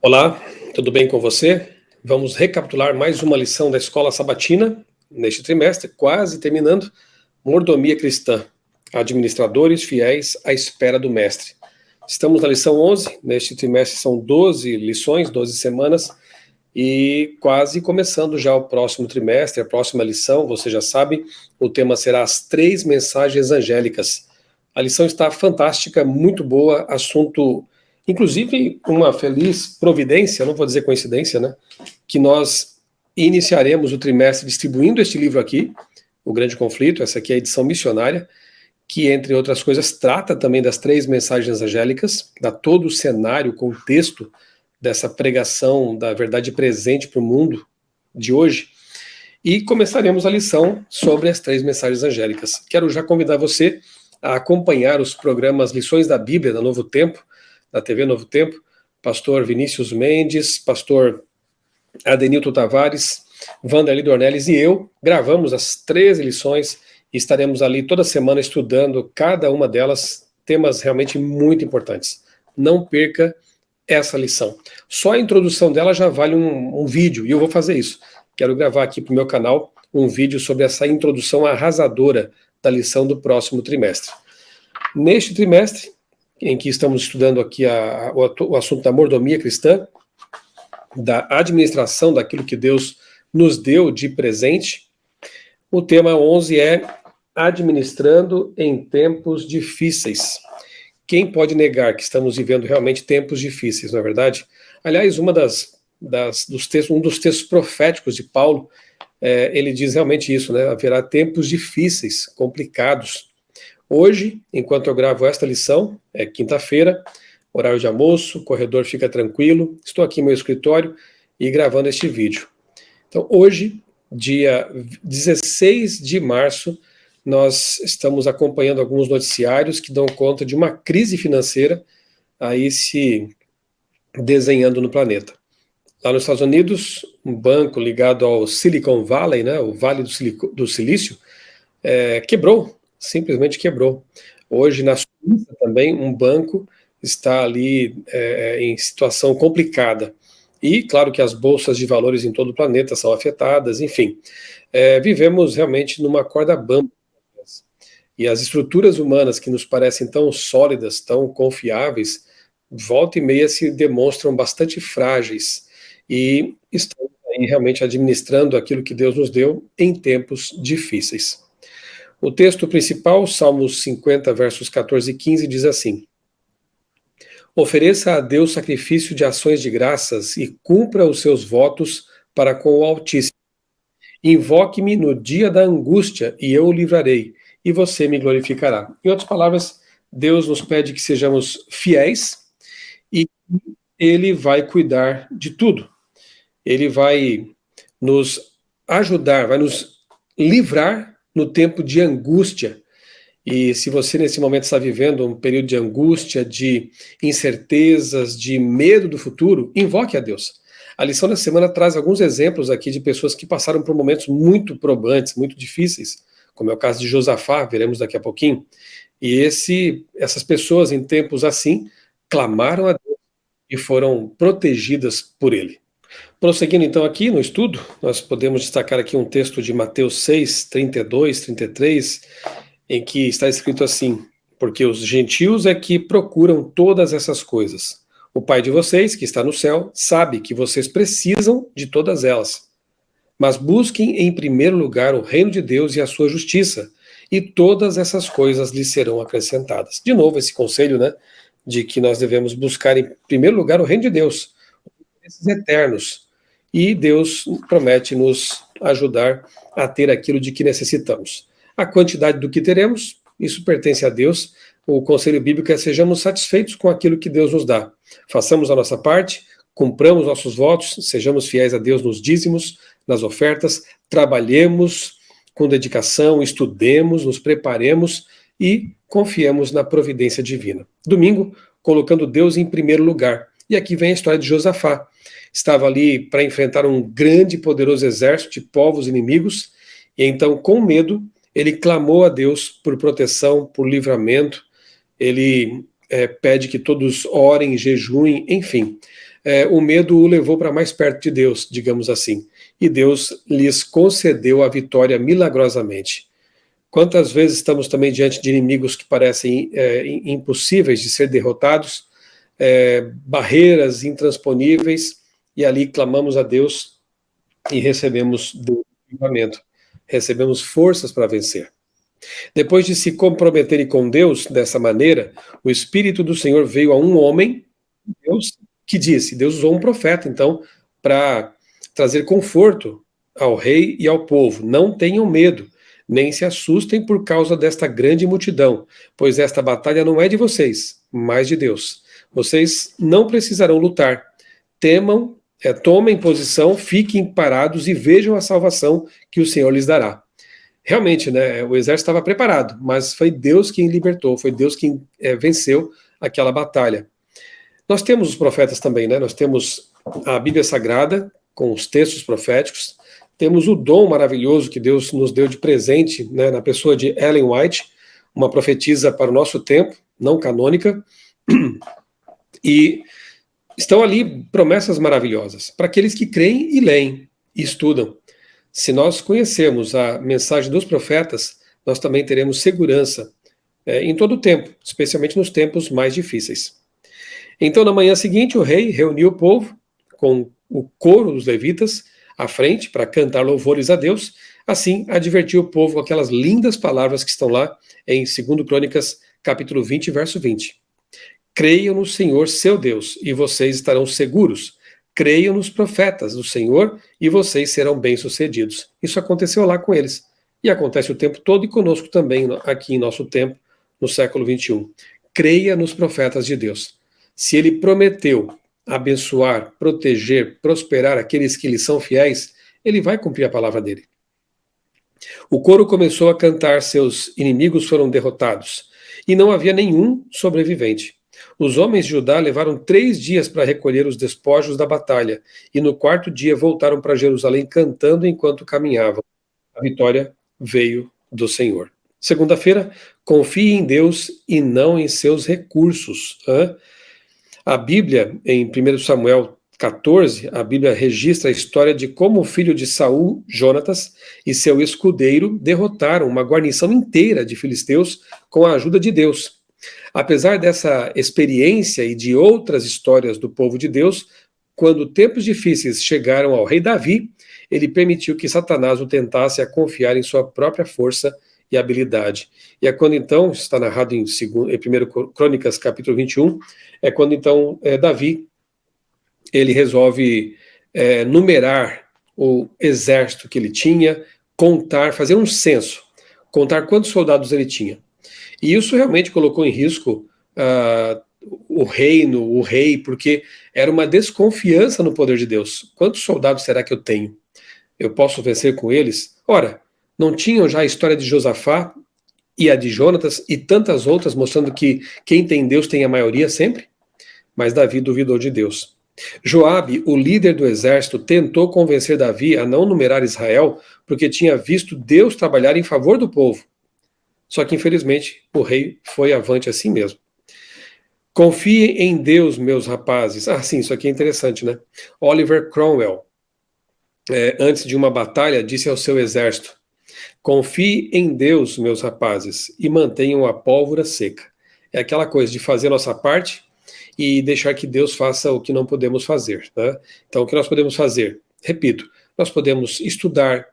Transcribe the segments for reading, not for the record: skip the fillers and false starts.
Olá, tudo bem com você? Vamos recapitular mais uma lição da Escola Sabatina, neste trimestre, quase terminando, Mordomia Cristã, administradores fiéis à espera do Mestre. Estamos na lição 11, neste trimestre são 12 lições, 12 semanas, e quase começando já o próximo trimestre, a próxima lição, você já sabe, o tema será as 3 mensagens angélicas. A lição está fantástica, muito boa, assunto, inclusive uma feliz providência, não vou dizer coincidência, né? Que nós iniciaremos o trimestre distribuindo este livro aqui, O Grande Conflito, essa aqui é a edição missionária, que, entre outras coisas, trata também das 3 mensagens angélicas, dá todo o cenário, o contexto dessa pregação da verdade presente para o mundo de hoje. E começaremos a lição sobre as 3 mensagens angélicas. Quero já convidar você a acompanhar os programas Lições da Bíblia da Novo Tempo, da TV Novo Tempo, pastor Vinícius Mendes, pastor Adenilton Tavares, Wanderly Dornelles e eu gravamos as 13 lições e estaremos ali toda semana estudando cada uma delas, temas realmente muito importantes. Não perca essa lição. Só a introdução dela já vale um vídeo, e eu vou fazer isso. Quero gravar aqui para o meu canal um vídeo sobre essa introdução arrasadora da lição do próximo trimestre. Neste trimestre, em que estamos estudando aqui o assunto da mordomia cristã, da administração daquilo que Deus nos deu de presente, o tema 11 é administrando em tempos difíceis. Quem pode negar que estamos vivendo realmente tempos difíceis, não é verdade? Aliás, um dos textos proféticos de Paulo, ele diz realmente isso, né? Haverá tempos difíceis, complicados. Hoje, enquanto eu gravo esta lição, é quinta-feira, horário de almoço, o corredor fica tranquilo, estou aqui no meu escritório e gravando este vídeo. Então, hoje, dia 16 de março, nós estamos acompanhando alguns noticiários que dão conta de uma crise financeira aí se desenhando no planeta. Lá nos Estados Unidos, um banco ligado ao Silicon Valley, né, o Vale do Silício, quebrou, simplesmente quebrou. Hoje, na Suíça também, um banco está ali em situação complicada. E, claro, que as bolsas de valores em todo o planeta são afetadas, enfim. Vivemos realmente numa corda bamba. E as estruturas humanas que nos parecem tão sólidas, tão confiáveis, volta e meia se demonstram bastante frágeis e estamos aí realmente administrando aquilo que Deus nos deu em tempos difíceis. O texto principal, Salmos 50, versos 14 e 15, diz assim: Ofereça a Deus sacrifício de ações de graças e cumpra os seus votos para com o Altíssimo. Invoque-me no dia da angústia e eu o livrarei, e você me glorificará. Em outras palavras, Deus nos pede que sejamos fiéis e Ele vai cuidar de tudo. Ele vai nos ajudar, vai nos livrar no tempo de angústia. E se você nesse momento está vivendo um período de angústia, de incertezas, de medo do futuro, invoque a Deus. A lição da semana traz alguns exemplos aqui de pessoas que passaram por momentos muito probantes, muito difíceis, como é o caso de Josafá, veremos daqui a pouquinho. E essas pessoas, em tempos assim, clamaram a Deus e foram protegidas por ele. Prosseguindo então aqui no estudo, nós podemos destacar aqui um texto de Mateus 6, 32, 33, em que está escrito assim: porque os gentios é que procuram todas essas coisas. O Pai de vocês, que está no céu, sabe que vocês precisam de todas elas. Mas busquem em primeiro lugar o reino de Deus e a sua justiça, e todas essas coisas lhes serão acrescentadas. De novo, esse conselho, né, de que nós devemos buscar em primeiro lugar o reino de Deus, esses eternos, e Deus promete nos ajudar a ter aquilo de que necessitamos. A quantidade do que teremos, isso pertence a Deus. O conselho bíblico é: sejamos satisfeitos com aquilo que Deus nos dá. Façamos a nossa parte, cumpramos nossos votos, sejamos fiéis a Deus nos dízimos, nas ofertas, trabalhemos com dedicação, estudemos, nos preparemos e confiemos na providência divina. Domingo, colocando Deus em primeiro lugar. E aqui vem a história de Josafá. Estava ali para enfrentar um grande e poderoso exército de povos inimigos, e então, com medo, ele clamou a Deus por proteção, por livramento. Ele pede que todos orem, jejuem, enfim. o medo o levou para mais perto de Deus, digamos assim, e Deus lhes concedeu a vitória milagrosamente. Quantas vezes estamos também diante de inimigos que parecem impossíveis de ser derrotados, barreiras intransponíveis, e ali clamamos a Deus e recebemos livramento, recebemos forças para vencer. Depois de se comprometerem com Deus dessa maneira, o Espírito do Senhor veio a um homem, Deus, que disse, Deus usou um profeta, então, para trazer conforto ao rei e ao povo. Não tenham medo, nem se assustem por causa desta grande multidão, pois esta batalha não é de vocês, mas de Deus. Vocês não precisarão lutar. Temam, tomem posição, fiquem parados e vejam a salvação que o Senhor lhes dará. Realmente, né, o exército estava preparado, mas foi Deus quem libertou, foi Deus quem venceu aquela batalha. Nós temos os profetas também, né? Nós temos a Bíblia Sagrada, com os textos proféticos, temos o dom maravilhoso que Deus nos deu de presente, né, na pessoa de Ellen White, uma profetisa para o nosso tempo, não canônica, e estão ali promessas maravilhosas para aqueles que creem e leem e estudam. Se nós conhecermos a mensagem dos profetas, nós também teremos segurança em todo o tempo, especialmente nos tempos mais difíceis. Então, na manhã seguinte, o rei reuniu o povo com o coro dos levitas à frente para cantar louvores a Deus. Assim, advertiu o povo com aquelas lindas palavras que estão lá em 2 Crônicas, capítulo 20, verso 20. Creiam no Senhor, seu Deus, e vocês estarão seguros. Creiam nos profetas do Senhor e vocês serão bem-sucedidos. Isso aconteceu lá com eles. E acontece o tempo todo e conosco também, aqui em nosso tempo, no século 21. Creia nos profetas de Deus. Se ele prometeu abençoar, proteger, prosperar aqueles que lhe são fiéis, ele vai cumprir a palavra dele. O coro começou a cantar, seus inimigos foram derrotados, e não havia nenhum sobrevivente. Os homens de Judá levaram 3 dias para recolher os despojos da batalha, e no 4º dia voltaram para Jerusalém cantando enquanto caminhavam. A vitória veio do Senhor. Segunda-feira, confie em Deus e não em seus recursos. A Bíblia, em 1 Samuel 14, a Bíblia registra a história de como o filho de Saul, Jonatas, e seu escudeiro derrotaram uma guarnição inteira de filisteus com a ajuda de Deus. Apesar dessa experiência e de outras histórias do povo de Deus, quando tempos difíceis chegaram ao rei Davi, ele permitiu que Satanás o tentasse a confiar em sua própria força e habilidade. E é quando então, está narrado em 1 Crônicas, capítulo 21, é quando então Davi, ele resolve numerar o exército que ele tinha, contar, fazer um censo, contar quantos soldados ele tinha. E isso realmente colocou em risco o reino, o rei, porque era uma desconfiança no poder de Deus. Quantos soldados será que eu tenho? Eu posso vencer com eles? Ora, não tinham já a história de Josafá e a de Jonatas e tantas outras, mostrando que quem tem Deus tem a maioria sempre? Mas Davi duvidou de Deus. Joabe, o líder do exército, tentou convencer Davi a não numerar Israel, porque tinha visto Deus trabalhar em favor do povo. Só que, infelizmente, o rei foi avante assim mesmo. Confiem em Deus, meus rapazes. Sim, isso aqui é interessante, né? Oliver Cromwell, antes de uma batalha, disse ao seu exército: confie em Deus, meus rapazes, e mantenham a pólvora seca. É aquela coisa de fazer a nossa parte e deixar que Deus faça o que não podemos fazer, né? Então, o que nós podemos fazer? Repito, nós podemos estudar,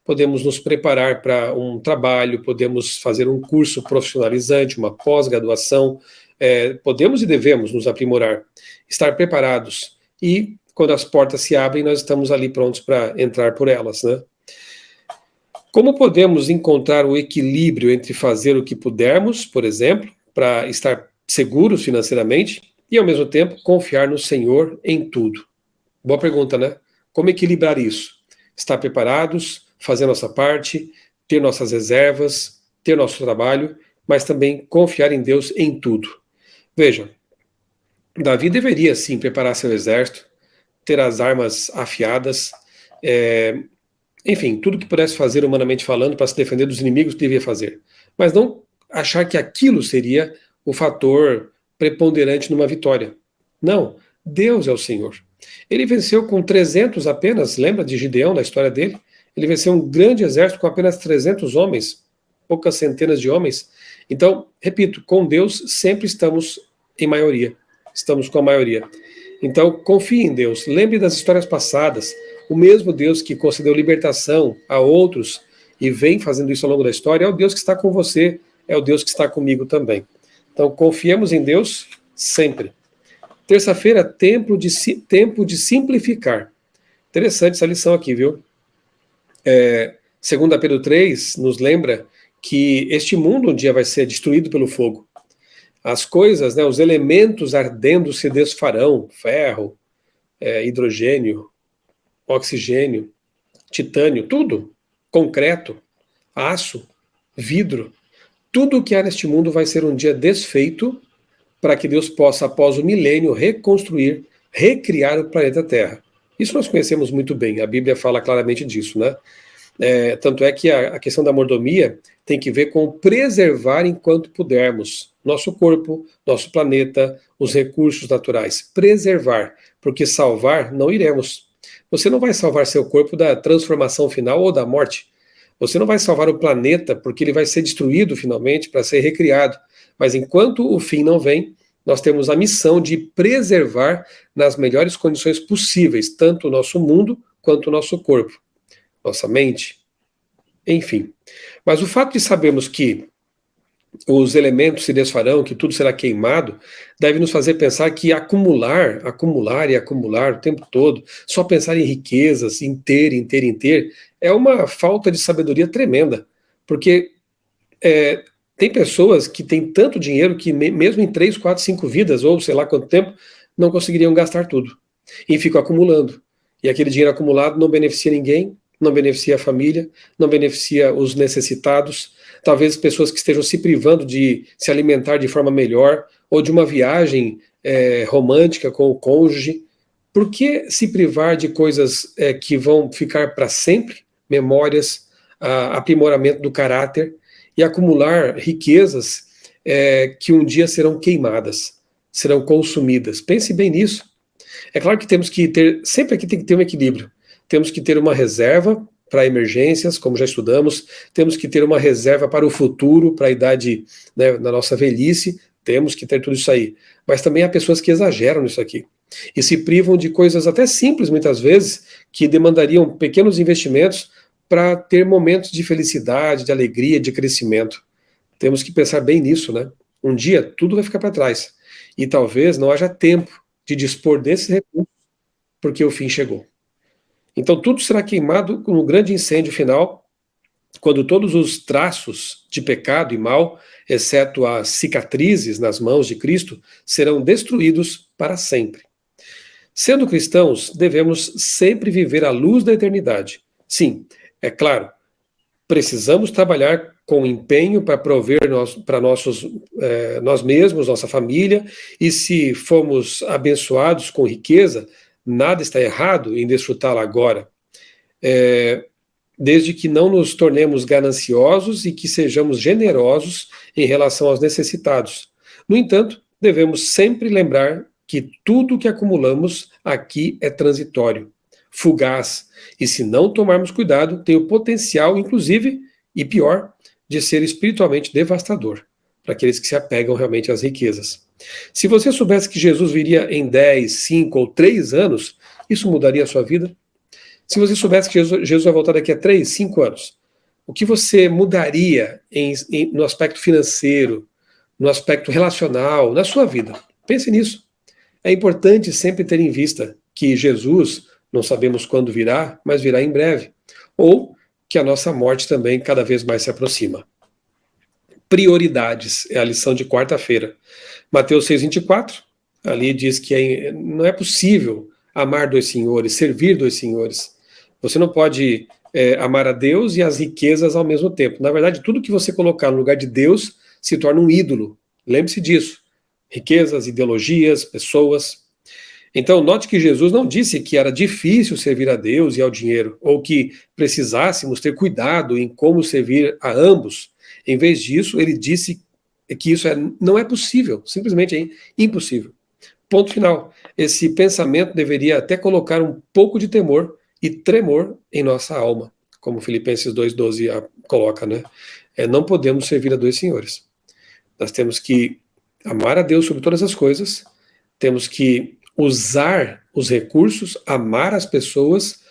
podemos nos preparar para um trabalho, podemos fazer um curso profissionalizante, uma pós-graduação, podemos e devemos nos aprimorar, estar preparados, e quando as portas se abrem, nós estamos ali prontos para entrar por elas, né? Como podemos encontrar o equilíbrio entre fazer o que pudermos, por exemplo, para estar seguros financeiramente, e ao mesmo tempo confiar no Senhor em tudo? Boa pergunta, né? Como equilibrar isso? Estar preparados, fazer nossa parte, ter nossas reservas, ter nosso trabalho, mas também confiar em Deus em tudo. Veja, Davi deveria sim preparar seu exército, ter as armas afiadas, enfim, tudo que pudesse fazer humanamente falando para se defender dos inimigos que devia fazer. Mas não achar que aquilo seria o fator preponderante numa vitória. Não, Deus é o Senhor. Ele venceu com 300 apenas, lembra de Gideão, na história dele? Ele venceu um grande exército com apenas 300 homens, poucas centenas de homens. Então, repito, com Deus sempre estamos em maioria, estamos com a maioria. Então, confie em Deus, lembre das histórias passadas, o mesmo Deus que concedeu libertação a outros e vem fazendo isso ao longo da história, é o Deus que está com você, é o Deus que está comigo também. Então, confiemos em Deus sempre. Terça-feira, tempo de simplificar. Interessante essa lição aqui, viu? 2 Pedro 3 nos lembra que este mundo um dia vai ser destruído pelo fogo. As coisas, né, os elementos ardendo se desfarão, ferro, hidrogênio, oxigênio, titânio, tudo, concreto, aço, vidro, tudo que há neste mundo vai ser um dia desfeito para que Deus possa, após o milênio, reconstruir, recriar o planeta Terra. Isso nós conhecemos muito bem, a Bíblia fala claramente disso, né? Tanto é que a questão da mordomia tem que ver com preservar enquanto pudermos nosso corpo, nosso planeta, os recursos naturais. Preservar, porque salvar não iremos. Você não vai salvar seu corpo da transformação final ou da morte. Você não vai salvar o planeta porque ele vai ser destruído finalmente para ser recriado. Mas enquanto o fim não vem, nós temos a missão de preservar nas melhores condições possíveis, tanto o nosso mundo quanto o nosso corpo, nossa mente, enfim. Mas o fato de sabermos que os elementos se desfarão, que tudo será queimado, deve nos fazer pensar que acumular e acumular o tempo todo, só pensar em riquezas, em ter, é uma falta de sabedoria tremenda. Porque tem pessoas que têm tanto dinheiro que mesmo em 3, 4, 5 vidas, ou sei lá quanto tempo, não conseguiriam gastar tudo. E ficam acumulando. E aquele dinheiro acumulado não beneficia ninguém, não beneficia a família, não beneficia os necessitados, talvez pessoas que estejam se privando de se alimentar de forma melhor, ou de uma viagem romântica com o cônjuge. Por que se privar de coisas que vão ficar para sempre, memórias, aprimoramento do caráter, e acumular riquezas que um dia serão queimadas, serão consumidas? Pense bem nisso. É claro que temos que ter, sempre aqui tem que ter um equilíbrio. Temos que ter uma reserva para emergências, como já estudamos, temos que ter uma reserva para o futuro, para a idade, né, na nossa velhice, temos que ter tudo isso aí. Mas também há pessoas que exageram nisso aqui e se privam de coisas até simples, muitas vezes, que demandariam pequenos investimentos para ter momentos de felicidade, de alegria, de crescimento. Temos que pensar bem nisso, né? Um dia tudo vai ficar para trás e talvez não haja tempo de dispor desses recursos porque o fim chegou. Então tudo será queimado no grande incêndio final, quando todos os traços de pecado e mal, exceto as cicatrizes nas mãos de Cristo, serão destruídos para sempre. Sendo cristãos, devemos sempre viver à luz da eternidade. Sim, é claro, precisamos trabalhar com empenho para prover para nós mesmos, nossa família, e se fomos abençoados com riqueza, nada está errado em desfrutá-la agora, desde que não nos tornemos gananciosos e que sejamos generosos em relação aos necessitados. No entanto, devemos sempre lembrar que tudo que acumulamos aqui é transitório, fugaz, e se não tomarmos cuidado, tem o potencial, inclusive, e pior, de ser espiritualmente devastador para aqueles que se apegam realmente às riquezas. Se você soubesse que Jesus viria em 10, 5 ou 3 anos, isso mudaria a sua vida? Se você soubesse que Jesus vai voltar daqui a 3, 5 anos, o que você mudaria no aspecto financeiro, no aspecto relacional, na sua vida? Pense nisso. É importante sempre ter em vista que Jesus, não sabemos quando virá, mas virá em breve. Ou que a nossa morte também cada vez mais se aproxima. Prioridades, é a lição de quarta-feira. Mateus 6,24, ali diz que não é possível amar dois senhores, servir dois senhores. Você não pode amar a Deus e as riquezas ao mesmo tempo. Na verdade, tudo que você colocar no lugar de Deus se torna um ídolo. Lembre-se disso. Riquezas, ideologias, pessoas. Então, note que Jesus não disse que era difícil servir a Deus e ao dinheiro, ou que precisássemos ter cuidado em como servir a ambos. Em vez disso, ele disse que isso não é possível, simplesmente é impossível. Ponto final. Esse pensamento deveria até colocar um pouco de temor e tremor em nossa alma, como Filipenses 2,12 coloca, né? Não podemos servir a dois senhores. Nós temos que amar a Deus sobre todas as coisas, temos que usar os recursos, amar as pessoas,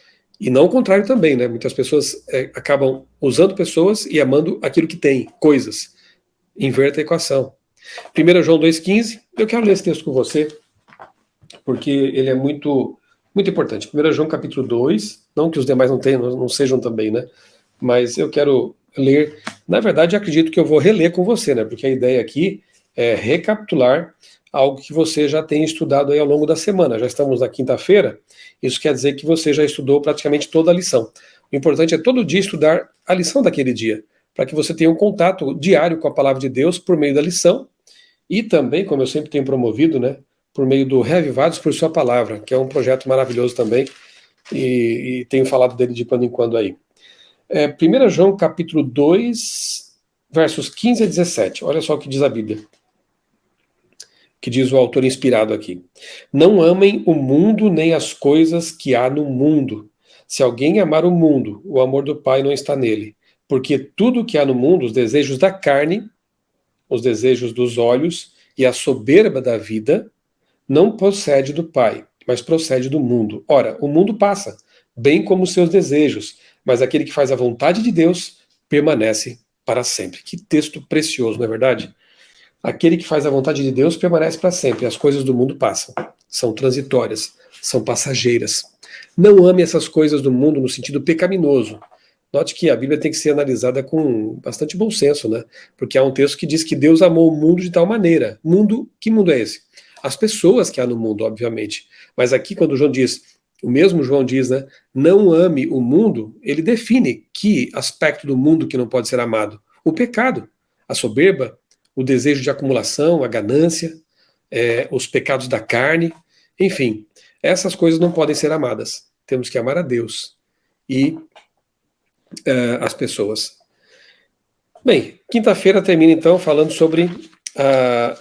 e não o contrário também, né? Muitas pessoas acabam usando pessoas e amando aquilo que tem, coisas. Inverta a equação. 1 João 2,15, eu quero ler esse texto com você, porque ele é muito, muito importante. 1 João capítulo 2, não que os demais não sejam também, né? Mas eu quero ler, na verdade acredito que eu vou reler com você, né? Porque a ideia aqui é recapitular algo que você já tem estudado aí ao longo da semana. Já estamos na quinta-feira, isso quer dizer que você já estudou praticamente toda a lição. O importante é todo dia estudar a lição daquele dia, para que você tenha um contato diário com a palavra de Deus por meio da lição e também, como eu sempre tenho promovido, né, por meio do Reavivados por Sua Palavra, que é um projeto maravilhoso também, e tenho falado dele de quando em quando aí. 1 João capítulo 2, versos 15 a 17, olha só o que diz a Bíblia, que diz o autor inspirado aqui. Não amem o mundo nem as coisas que há no mundo. Se alguém amar o mundo, o amor do Pai não está nele. Porque tudo que há no mundo, os desejos da carne, os desejos dos olhos e a soberba da vida, não procede do Pai, mas procede do mundo. Ora, o mundo passa, bem como os seus desejos, mas aquele que faz a vontade de Deus permanece para sempre. Que texto precioso, não é verdade? Aquele que faz a vontade de Deus permanece para sempre. As coisas do mundo passam, são transitórias, são passageiras. Não ame essas coisas do mundo no sentido pecaminoso. Note que a Bíblia tem que ser analisada com bastante bom senso, né? Porque há um texto que diz que Deus amou o mundo de tal maneira. Que mundo é esse? As pessoas que há no mundo, obviamente. Mas aqui, quando João diz, o mesmo João diz, né? Não ame o mundo, ele define que aspecto do mundo que não pode ser amado. O pecado, a soberba, o desejo de acumulação, a ganância, os pecados da carne, enfim, essas coisas não podem ser amadas. Temos que amar a Deus e as pessoas. Bem, quinta-feira termina então falando sobre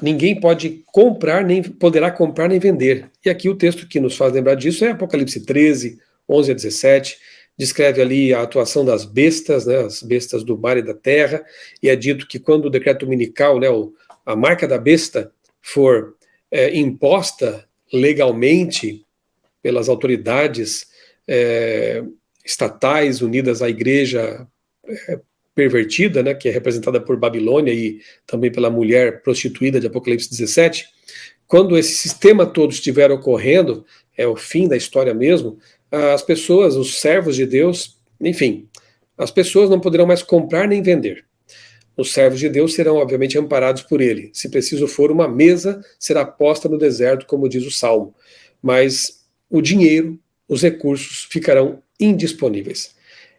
ninguém pode comprar, nem poderá comprar nem vender. E aqui o texto que nos faz lembrar disso é Apocalipse 13, 11 a 17, descreve ali a atuação das bestas, né, as bestas do mar e da terra, e é dito que quando o decreto dominical, né, a marca da besta, for imposta legalmente pelas autoridades estatais unidas à igreja pervertida, né, que é representada por Babilônia e também pela mulher prostituída de Apocalipse 17, quando esse sistema todo estiver ocorrendo, é o fim da história mesmo, as pessoas, os servos de Deus, enfim, as pessoas não poderão mais comprar nem vender. Os servos de Deus serão, obviamente, amparados por ele. Se preciso for, uma mesa será posta no deserto, como diz o Salmo. Mas o dinheiro, os recursos ficarão indisponíveis.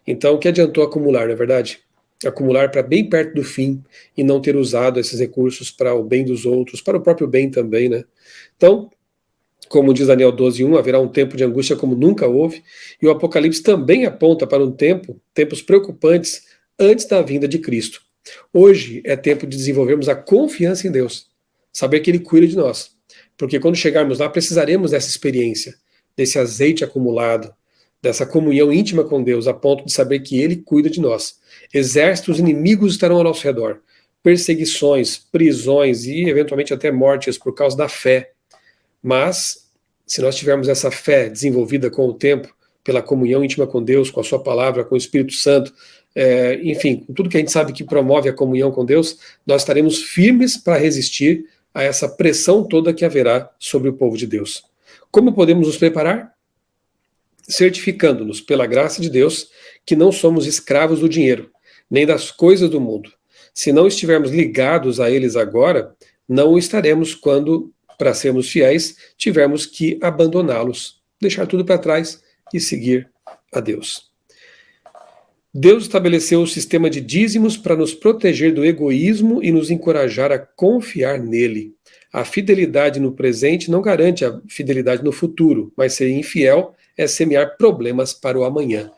Então, o que adiantou acumular, não é verdade? Acumular para bem perto do fim e não ter usado esses recursos para o bem dos outros, para o próprio bem também, né? Então, como diz Daniel 12:1, haverá um tempo de angústia como nunca houve, e o Apocalipse também aponta para tempos preocupantes antes da vinda de Cristo. Hoje é tempo de desenvolvermos a confiança em Deus, saber que Ele cuida de nós, porque quando chegarmos lá precisaremos dessa experiência, desse azeite acumulado, dessa comunhão íntima com Deus, a ponto de saber que Ele cuida de nós. Exércitos inimigos estarão ao nosso redor, perseguições, prisões e eventualmente até mortes por causa da fé. Mas, se nós tivermos essa fé desenvolvida com o tempo, pela comunhão íntima com Deus, com a sua palavra, com o Espírito Santo, enfim, com tudo que a gente sabe que promove a comunhão com Deus, nós estaremos firmes para resistir a essa pressão toda que haverá sobre o povo de Deus. Como podemos nos preparar? Certificando-nos pela graça de Deus que não somos escravos do dinheiro, nem das coisas do mundo. Se não estivermos ligados a eles agora, não o estaremos quando, para sermos fiéis, tivermos que abandoná-los, deixar tudo para trás e seguir a Deus. Deus estabeleceu o sistema de dízimos para nos proteger do egoísmo e nos encorajar a confiar nele. A fidelidade no presente não garante a fidelidade no futuro, mas ser infiel é semear problemas para o amanhã.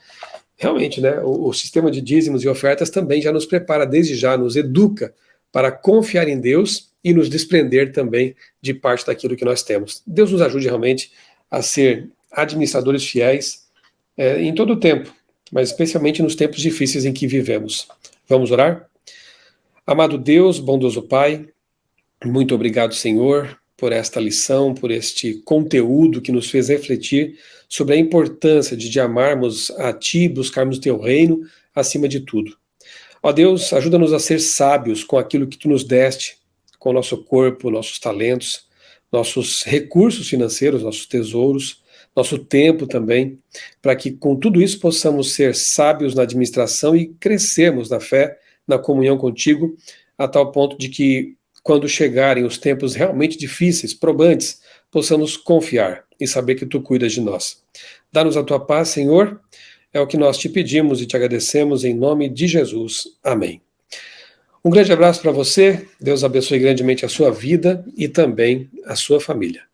Realmente, né, o sistema de dízimos e ofertas também já nos prepara desde já, nos educa para confiar em Deus e nos desprender também de parte daquilo que nós temos. Deus nos ajude realmente a ser administradores fiéis em todo o tempo, mas especialmente nos tempos difíceis em que vivemos. Vamos orar? Amado Deus, bondoso Pai, muito obrigado, Senhor, por esta lição, por este conteúdo que nos fez refletir sobre a importância de amarmos a Ti, buscarmos o Teu reino acima de tudo. Ó Deus, ajuda-nos a ser sábios com aquilo que Tu nos deste, com o nosso corpo, nossos talentos, nossos recursos financeiros, nossos tesouros, nosso tempo também, para que com tudo isso possamos ser sábios na administração e crescermos na fé, na comunhão contigo, a tal ponto de que quando chegarem os tempos realmente difíceis, probantes, possamos confiar e saber que Tu cuidas de nós. Dá-nos a Tua paz, Senhor, é o que nós te pedimos e te agradecemos em nome de Jesus. Amém. Um grande abraço para você, Deus abençoe grandemente a sua vida e também a sua família.